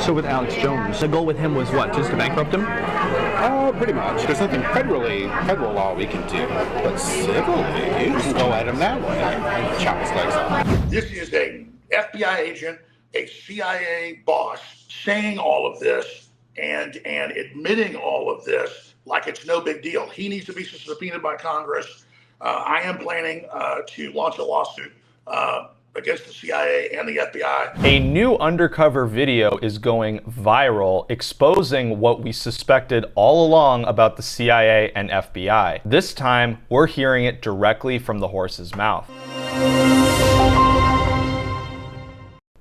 So with Alex Jones, the goal with him was what? Just to bankrupt him? Pretty much. There's nothing federal law we can do, but civilly, you can go at him that way and chop his legs off. This is a FBI agent, a CIA boss, saying all of this and admitting all of this like it's no big deal. He needs to be subpoenaed by Congress. I am planning to launch a lawsuit against the CIA and the FBI. A new undercover video is going viral, exposing what we suspected all along about the CIA and FBI. This time, we're hearing it directly from the horse's mouth.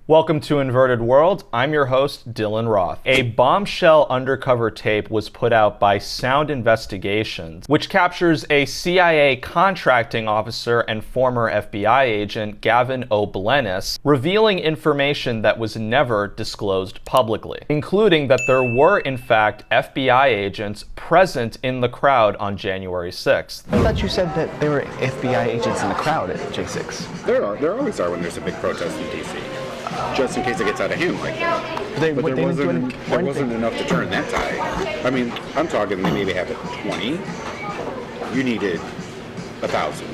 Welcome to Inverted World. I'm your host, Dylan Roth. A bombshell undercover tape was put out by Sound Investigations, which captures a CIA contracting officer and former FBI agent, Gavin O'Blennis, revealing information that was never disclosed publicly, including that there were, in fact, FBI agents present in the crowd on January 6th. I thought you said that there were FBI agents in the crowd at J6. There always are when there's a big protest in D.C. Just in case it gets out of hand like that. But there wasn't enough to turn that tide. I mean, I'm talking they maybe have it 20. You needed 1,000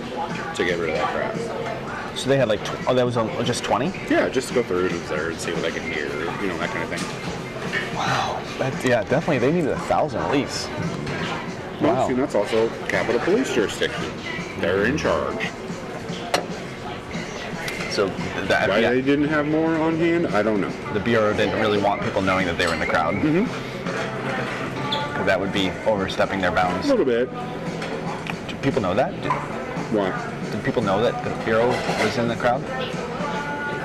to get rid of that crowd. So they had like, that was just 20? Yeah, just to go through and observe, see what they can hear, you know, that kind of thing. Wow. Yeah, definitely. They needed 1,000 at least. Well, Wow. see, that's also Capitol Police jurisdiction. They're in charge. So Why they didn't have more on hand, I don't know. The Bureau didn't really want people knowing that they were in the crowd. Mm-hmm. Because that would be overstepping their bounds. A little bit. Do people know that? Why? Did people know that the Bureau was in the crowd?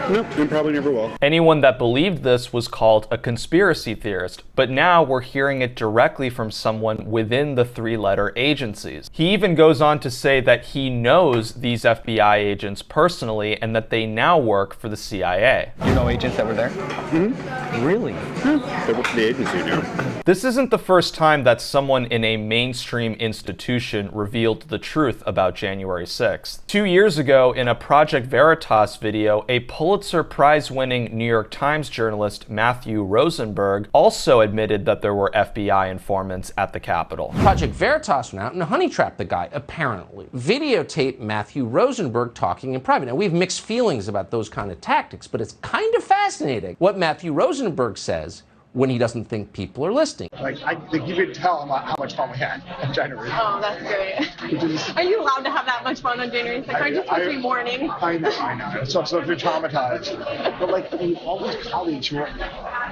Nope, and probably never will. Anyone that believed this was called a conspiracy theorist, but now we're hearing it directly from someone within the three-letter agencies. He even goes on to say that he knows these FBI agents personally and that they now work for the CIA. You know agents that were there? Mm-hmm. Really? The agency knew. This isn't the first time that someone in a mainstream institution revealed the truth about January 6th. 2 years ago, in a Project Veritas video, a Pulitzer Prize-winning New York Times journalist Matthew Rosenberg also admitted that there were FBI informants at the Capitol. Project Veritas went out and honey-trapped the guy, apparently. Videotaped Matthew Rosenberg talking in private. Now, we have mixed feelings about those kind of tactics, but it's kind of fascinating what Matthew Rosenberg says when he doesn't think people are listening. Like, I think you could tell how much fun we had on January. Oh, that's great. Are you allowed to have that much fun on January 6th? Aren't you supposed to be mourning? I know. So if you're traumatized. But like, all these colleagues who were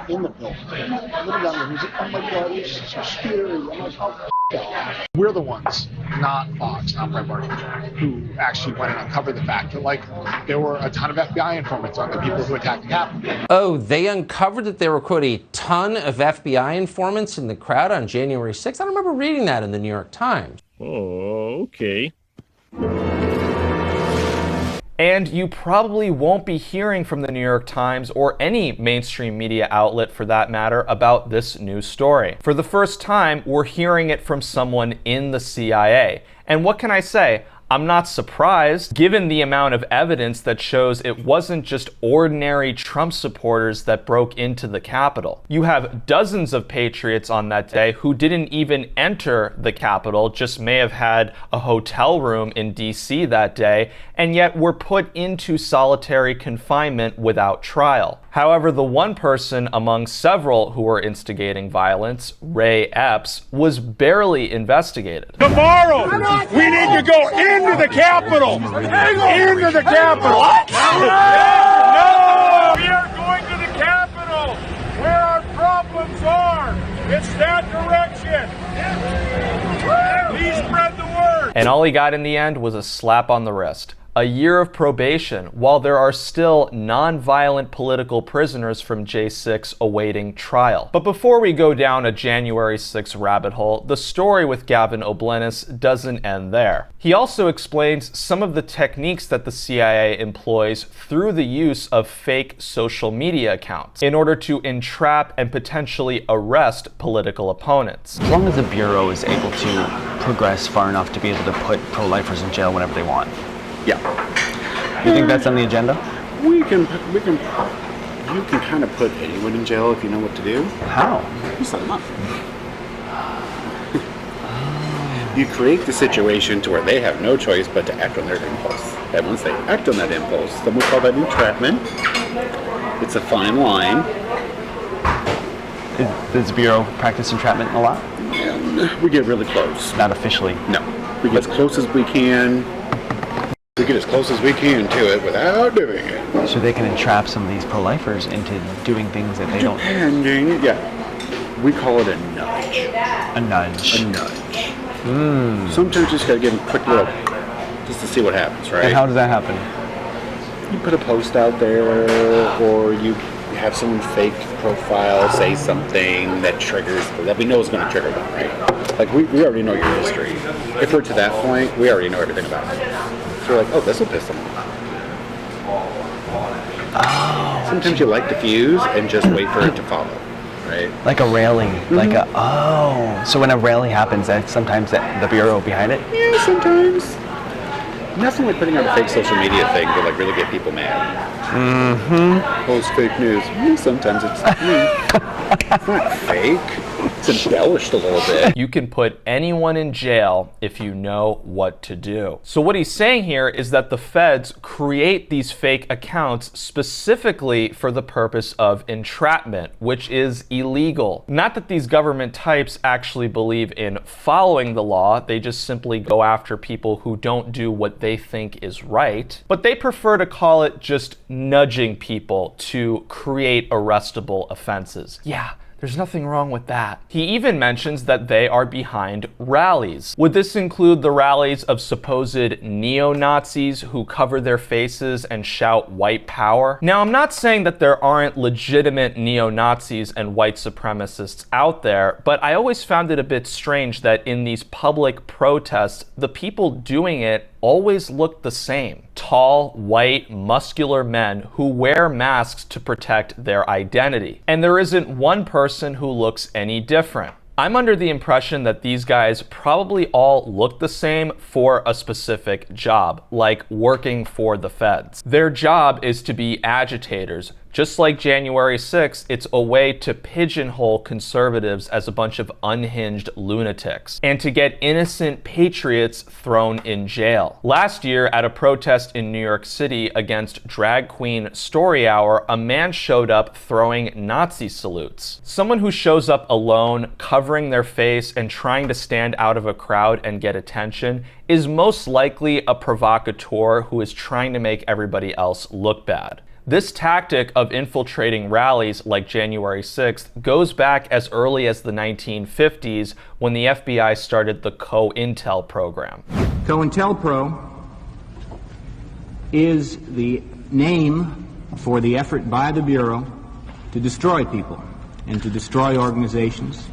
in the building, a little younger, who's like, oh my God, this is so scary. I'm like, oh, we're the ones, not Fox, not Breitbart, who actually went and uncovered the fact that, like, there were a ton of FBI informants on the people who attacked the Capitol. Oh, they uncovered that there were, quote, a ton of FBI informants in the crowd on January 6th? I don't remember reading that in the New York Times. Oh, okay. And you probably won't be hearing from the New York Times or any mainstream media outlet for that matter about this news story. For the first time, we're hearing it from someone in the CIA. And what can I say? I'm not surprised, given the amount of evidence that shows it wasn't just ordinary Trump supporters that broke into the Capitol. You have dozens of patriots on that day who didn't even enter the Capitol, just may have had a hotel room in DC that day, and yet were put into solitary confinement without trial. However, the one person among several who were instigating violence, Ray Epps, was barely investigated. Tomorrow, we need to go into the Capitol! Into the Capitol! What? No! We are going to the Capitol, where our problems are. It's that direction. Please spread the word. And all he got in the end was a slap on the wrist. A year of probation, while there are still non-violent political prisoners from J6 awaiting trial. But before we go down a January 6 rabbit hole, the story with Gavin O'Blennis doesn't end there. He also explains some of the techniques that the CIA employs through the use of fake social media accounts in order to entrap and potentially arrest political opponents. As long as the Bureau is able to progress far enough to be able to put pro-lifers in jail whenever they want. Yeah. You think that's on the agenda? We can You can kind of put anyone in jail if you know what to do. How? You set them up. You create the situation to where they have no choice but to act on their impulse. And once they act on that impulse, then we call that entrapment. It's a fine line. Does the Bureau practice entrapment a lot? We get really close. Not officially. No. We get as close as we can. We get as close as we can to it without doing it. So they can entrap some of these pro-lifers into doing things that they don't. Depending, yeah. We call it a nudge. A nudge. A nudge. Sometimes you just gotta give them a quick little, just to see what happens, right? And how does that happen? You put a post out there, or you have someone fake profile say something that triggers, that we know is going to trigger them, right? Like we already know your history. If we're to that point, we already know everything about it. So we're like, oh, this will piss them off. Oh. Sometimes you light the fuse and just wait for it to follow, right? Like a rally. Like a, so when a rally happens, that's sometimes the Bureau behind it? Yeah, sometimes. Nothing like putting out a fake social media thing to like really get people mad. Oh, it's fake news. Sometimes it's it's not fake. It's embellished a little bit. You can put anyone in jail if you know what to do. So what he's saying here is that the feds create these fake accounts specifically for the purpose of entrapment, which is illegal. Not that these government types actually believe in following the law, they just simply go after people who don't do what they think is right, but they prefer to call it just nudging people to create arrestable offenses. Yeah. There's nothing wrong with that. He even mentions that they are behind rallies. Would this include the rallies of supposed neo-Nazis who cover their faces and shout white power? Now, I'm not saying that there aren't legitimate neo-Nazis and white supremacists out there, but I always found it a bit strange that in these public protests, the people doing it always look the same. Tall, white, muscular men who wear masks to protect their identity. And there isn't one person who looks any different. I'm under the impression that these guys probably all look the same for a specific job, like working for the feds. Their job is to be agitators. Just like January 6th, it's a way to pigeonhole conservatives as a bunch of unhinged lunatics and to get innocent patriots thrown in jail. Last year, at a protest in New York City against drag queen Story Hour, a man showed up throwing Nazi salutes. Someone who shows up alone, covering their face and trying to stand out of a crowd and get attention is most likely a provocateur who is trying to make everybody else look bad. This tactic of infiltrating rallies like January 6th goes back as early as the 1950s when the FBI started the COINTEL program. COINTELPRO is the name for the effort by the Bureau to destroy people and to destroy organizations,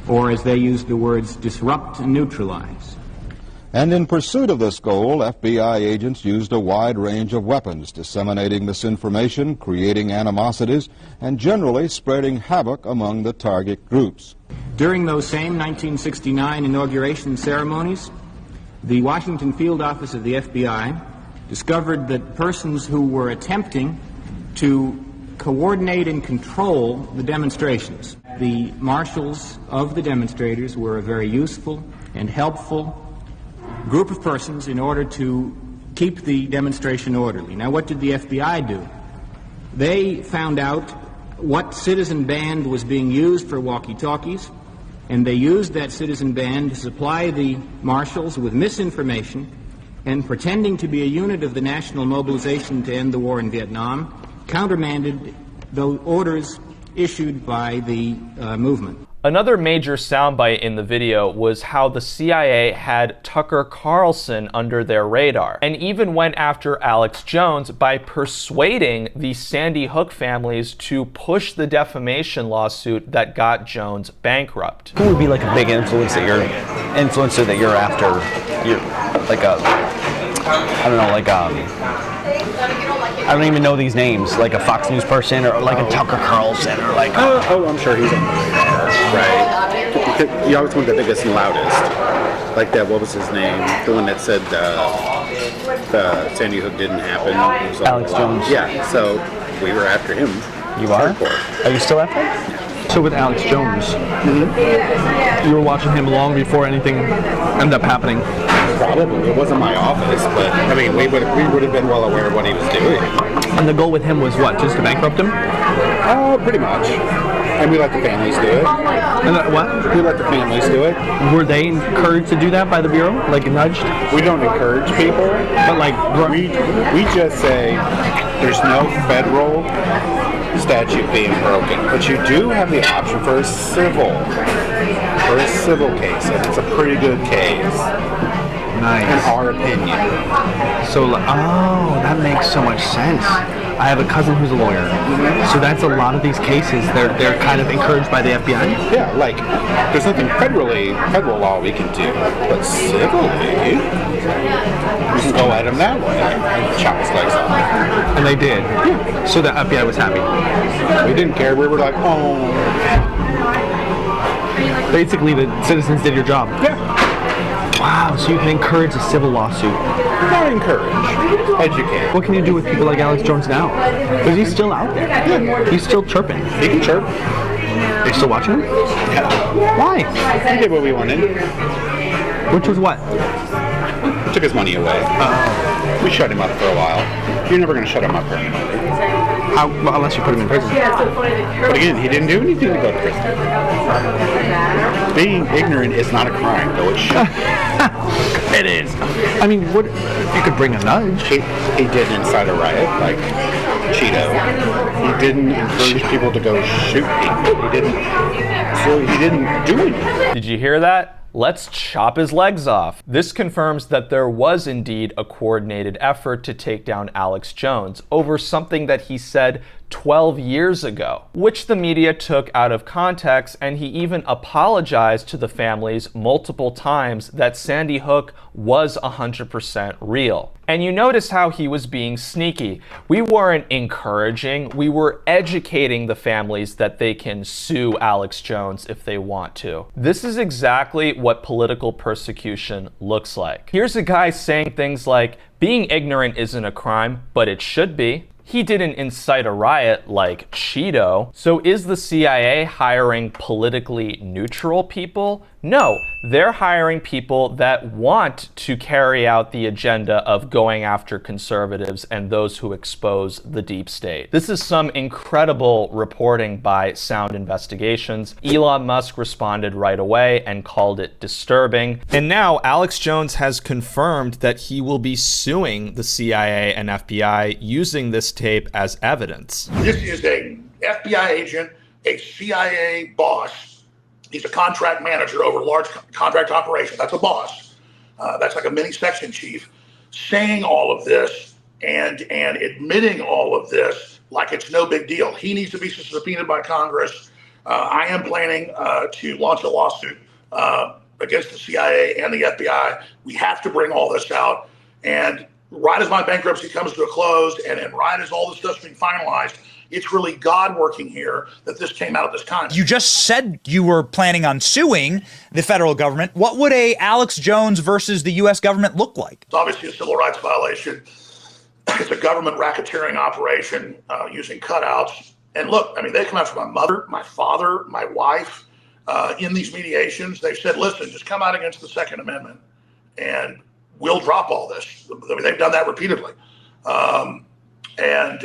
or as they use the words, disrupt and neutralize. And in pursuit of this goal, FBI agents used a wide range of weapons, disseminating misinformation, creating animosities, and generally spreading havoc among the target groups. During those same 1969 inauguration ceremonies, the Washington field office of the FBI discovered that persons who were attempting to coordinate and control the demonstrations, the marshals of the demonstrators, were a very useful and helpful group of persons in order to keep the demonstration orderly. Now, what did the FBI do? They found out what citizen band was being used for walkie-talkies, and they used that citizen band to supply the marshals with misinformation and, pretending to be a unit of the national mobilization to end the war in Vietnam, countermanded the orders issued by the movement. Another major soundbite in the video was how the CIA had Tucker Carlson under their radar and even went after Alex Jones by persuading the Sandy Hook families to push the defamation lawsuit that got Jones bankrupt. Who would be like a big influencer that you're after? You're like a, I don't know, like I don't even know these names, like a Fox News person or like a Tucker Carlson or like... Oh, I'm sure he's on the radar, right? You always want the biggest and loudest. Like that, what was his name? The one that said the Sandy Hook didn't happen. Alex Jones. Yeah, so We were after him. You are? Hardcore. Are you still after him? So with Alex Jones, you were watching him long before anything ended up happening. Probably. It wasn't my office, but I mean, we would have been well aware of what he was doing. And the goal with him was what? Just to bankrupt him? Pretty much. And we let the families do it. And what? We let the families do it. Were they encouraged to do that by the Bureau? Like nudged? We don't encourage people. But like... We just say there's no federal statute being broken. But you do have the option for a civil case. And it's a pretty good case. Nice. In our opinion. So, that makes so much sense. I have a cousin who's a lawyer. So that's a lot of these cases. They're kind of encouraged by the FBI. Yeah, like there's nothing federal law we can do, but civilly, we can go at him that way and chop his legs off. And they did. Yeah. So the FBI was happy. We didn't care. We were like, oh. Basically, the citizens did your job. Yeah. Wow, so you can encourage a civil lawsuit. Not encourage, educate. What can you do with people like Alex Jones now? Because he's still out there. Yeah. He's still chirping. He can chirp. Are you still watching him? Yeah. Why? He did what we wanted. Which was what? Took his money away. We shut him up for a while. You're never going to shut him up permanently. Well, unless you put him in prison. But again, he didn't do anything to go to prison. Being ignorant is not a crime, though it should. It is. I mean, what? You could bring a nudge. He did incite a riot, like Cheeto. He didn't encourage people to go shoot people. He didn't do anything. Did you hear that? Let's chop his legs off. This confirms that there was indeed a coordinated effort to take down Alex Jones over something that he said 12 years ago, which the media took out of context, and he even apologized to the families multiple times that Sandy Hook was 100% real. And you notice how he was being sneaky. We weren't encouraging, we were educating the families that they can sue Alex Jones if they want to. This is exactly what political persecution looks like. Here's a guy saying things like, being ignorant isn't a crime, but it should be. He didn't incite a riot like Cheeto. So is the CIA hiring politically neutral people? No, they're hiring people that want to carry out the agenda of going after conservatives and those who expose the deep state. This is some incredible reporting by Sound Investigations. Elon Musk responded right away and called it disturbing. And now Alex Jones has confirmed that he will be suing the CIA and FBI using this tape as evidence. This is a FBI agent, a CIA boss. He's a contract manager over large contract operations. That's a boss. That's like a mini section chief, saying all of this and admitting all of this like it's no big deal. He needs to be subpoenaed by Congress. I am planning to launch a lawsuit against the CIA and the FBI. We have to bring all this out. And right as my bankruptcy comes to a close and right as all this stuff's being finalized, it's really God working here that this came out at this time. You just said you were planning on suing the federal government. What would a Alex Jones versus the U.S. government look like? It's obviously a civil rights violation. It's a government racketeering operation using cutouts. And look, I mean, they come after my mother, my father, my wife. In these mediations, they've said, listen, just come out against the Second Amendment and we'll drop all this. I mean, they've done that repeatedly. And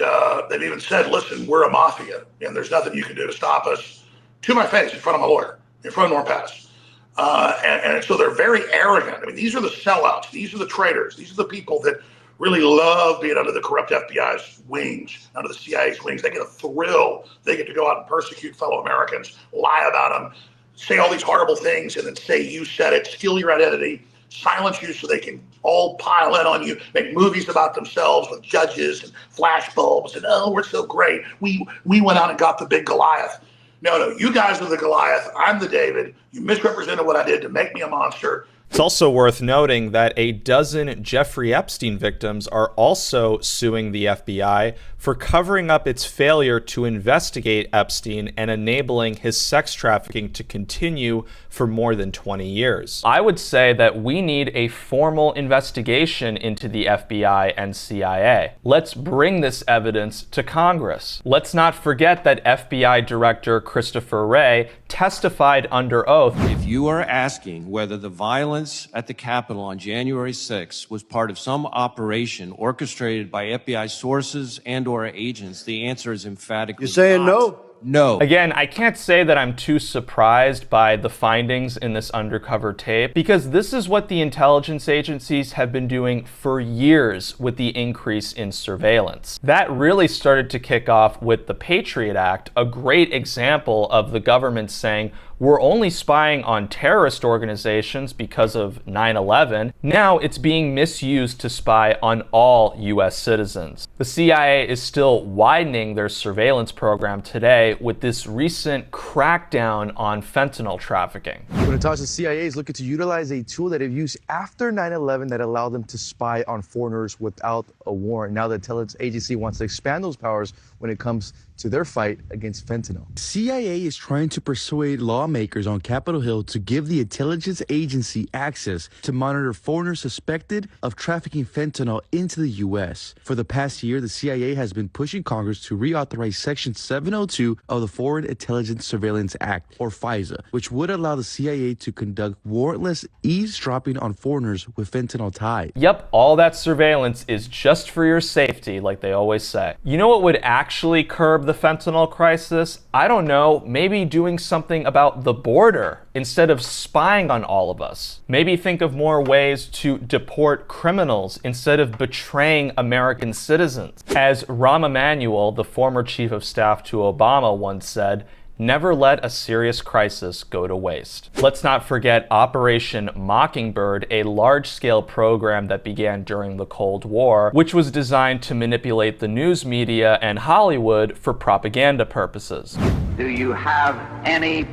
they've even said, listen, we're a mafia and there's nothing you can do to stop us, to my face, in front of my lawyer, in front of Norm Pattis. And so they're very arrogant. I mean, these are the sellouts. These are the traitors. These are the people that really love being under the corrupt FBI's wings, under the CIA's wings. They get a thrill. They get to go out and persecute fellow Americans, lie about them, say all these horrible things, and then say you said it, steal your identity, silence you so they can all pile in on you, make movies about themselves with judges and flash bulbs and, oh, we're so great. We went out and got the big Goliath. No, you guys are the Goliath. I'm the David. You misrepresented what I did to make me a monster. It's also worth noting that a dozen Jeffrey Epstein victims are also suing the FBI for covering up its failure to investigate Epstein and enabling his sex trafficking to continue for more than 20 years. I would say that we need a formal investigation into the FBI and CIA. Let's bring this evidence to Congress. Let's not forget that FBI Director Christopher Wray testified under oath. If you are asking whether the violence at the Capitol on January 6th was part of some operation orchestrated by FBI sources and or agents, the answer is emphatically You're saying no? No. Again, I can't say that I'm too surprised by the findings in this undercover tape, because this is what the intelligence agencies have been doing for years with the increase in surveillance. That really started to kick off with the Patriot Act, a great example of the government saying, we're only spying on terrorist organizations because of 9/11. Now it's being misused to spy on all US citizens. The CIA is still widening their surveillance program today with this recent crackdown on fentanyl trafficking. When it talks to CIA is looking to utilize a tool that they've used after 9/11 that allowed them to spy on foreigners without a warrant. Now the intelligence agency wants to expand those powers when it comes to their fight against fentanyl. CIA is trying to persuade lawmakers on Capitol Hill to give the intelligence agency access to monitor foreigners suspected of trafficking fentanyl into the U.S. For the past year, the CIA has been pushing Congress to reauthorize Section 702 of the Foreign Intelligence Surveillance Act, or FISA, which would allow the CIA to conduct warrantless eavesdropping on foreigners with fentanyl ties. Yep, all that surveillance is just for your safety, like they always say. You know what would actually curb the fentanyl crisis? I don't know, maybe doing something about the border instead of spying on all of us. Maybe think of more ways to deport criminals instead of betraying American citizens. As Rahm Emanuel, the former chief of staff to Obama, once said, never let a serious crisis go to waste. Let's not forget Operation Mockingbird, a large-scale program that began during the Cold War, which was designed to manipulate the news media and Hollywood for propaganda purposes. Do you have any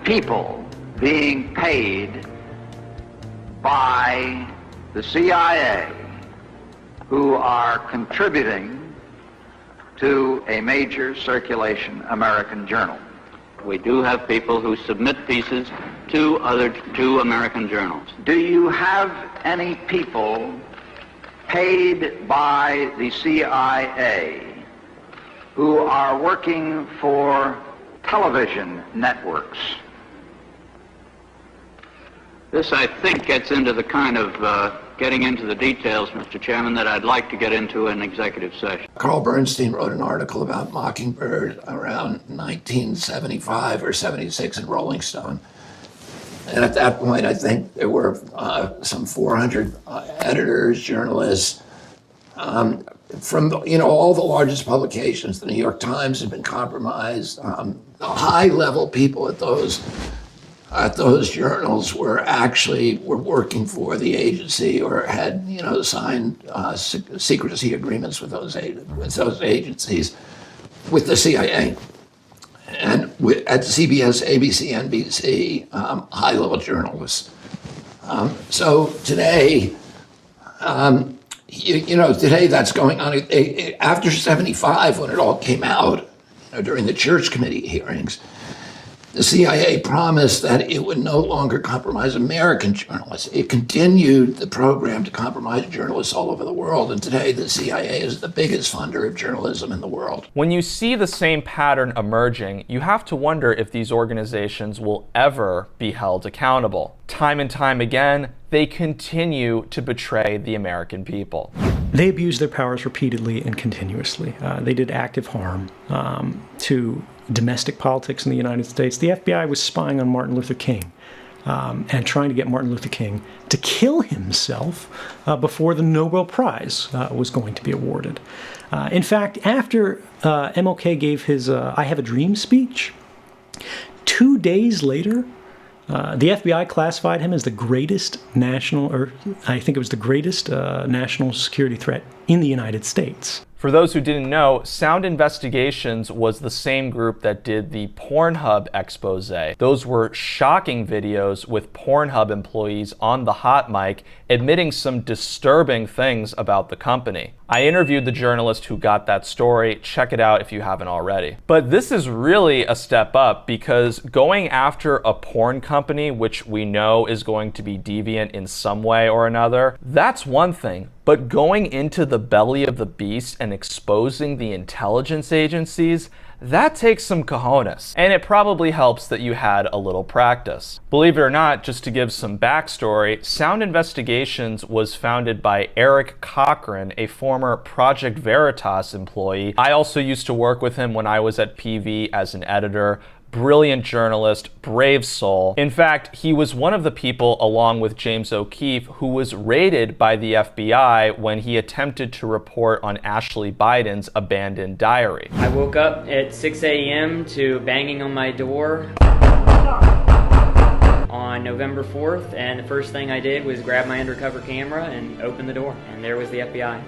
people being paid by the CIA who are contributing to a major circulation American journal? We do have people who submit pieces to American journals. Do you have any people paid by the CIA who are working for television networks? This, I think, gets into the kind of getting into the details, Mr. Chairman, that I'd like to get into in executive session. Carl Bernstein wrote an article about Mockingbird around 1975 or 76 in Rolling Stone. And at that point, I think there were some 400 editors, journalists, from all the largest publications. The New York Times had been compromised. High-level people at those journals were working for the agency or had signed secrecy agreements with those agencies, with the CIA, and at CBS, ABC, NBC, high-level journalists. So today, today that's going on. After 75, when it all came out, during the Church Committee hearings, the CIA promised that it would no longer compromise American journalists. It continued the program to compromise journalists all over the world, and today the CIA is the biggest funder of journalism in the world. When you see the same pattern emerging, you have to wonder if these organizations will ever be held accountable. Time and time again, they continue to betray the American people. They abused their powers repeatedly and continuously. They did active harm to domestic politics in the United States. The FBI was spying on Martin Luther King and trying to get Martin Luther King to kill himself before the Nobel Prize was going to be awarded. In fact, after MLK gave his I Have a Dream speech, 2 days later, the FBI classified him as the greatest national security threat in the United States. For those who didn't know, Sound Investigations was the same group that did the Pornhub expose. Those were shocking videos with Pornhub employees on the hot mic admitting some disturbing things about the company. I interviewed the journalist who got that story. Check it out if you haven't already. But this is really a step up, because going after a porn company, which we know is going to be deviant in some way or another, that's one thing. But going into the belly of the beast and exposing the intelligence agencies, that takes some cojones. And it probably helps that you had a little practice. Believe it or not, just to give some backstory, Sound Investigations was founded by Eric Cochran, a former Project Veritas employee. I also used to work with him when I was at PV as an editor. Brilliant journalist, brave soul. In fact, he was one of the people, along with James O'Keefe, who was raided by the FBI when he attempted to report on Ashley Biden's abandoned diary. I woke up at 6 a.m. to banging on my door on November 4th, and the first thing I did was grab my undercover camera and open the door, and there was the FBI.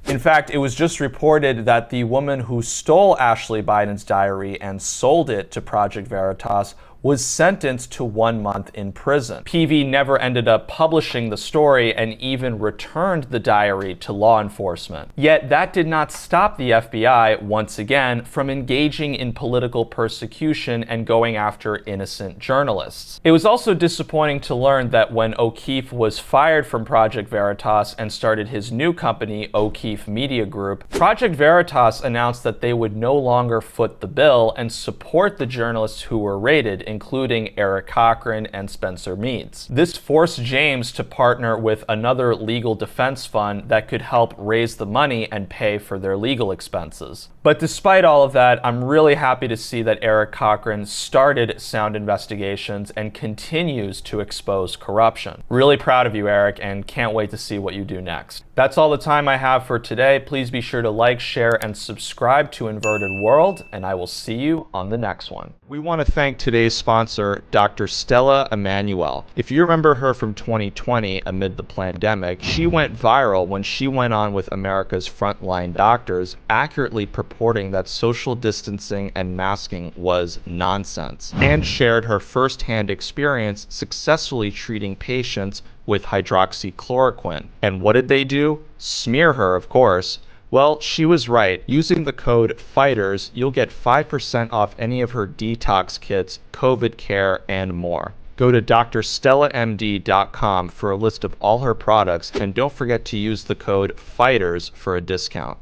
In fact, it was just reported that the woman who stole Ashley Biden's diary and sold it to Project Veritas was sentenced to 1 month in prison. PV never ended up publishing the story and even returned the diary to law enforcement. Yet that did not stop the FBI, once again, from engaging in political persecution and going after innocent journalists. It was also disappointing to learn that when O'Keefe was fired from Project Veritas and started his new company, OKeefe Media Group, Project Veritas announced that they would no longer foot the bill and support the journalists who were raided, including Eric Cochran and Spencer Meads. This forced James to partner with another legal defense fund that could help raise the money and pay for their legal expenses. But despite all of that, I'm really happy to see that Eric Cochran started Sound Investigations and continues to expose corruption. Really proud of you, Eric, and can't wait to see what you do next. That's all the time I have for today. Please be sure to like, share, and subscribe to Inverted World, and I will see you on the next one. We want to thank today's sponsor, Dr. Stella Emanuel. If you remember her from 2020 amid the pandemic, she went viral when she went on with America's Frontline Doctors, accurately purporting that social distancing and masking was nonsense, and shared her first-hand experience successfully treating patients with hydroxychloroquine. And what did they do? Smear her, of course. Well, she was right. Using the code FIGHTERS, you'll get 5% off any of her detox kits, COVID care, and more. Go to drstellamd.com for a list of all her products, and don't forget to use the code FIGHTERS for a discount.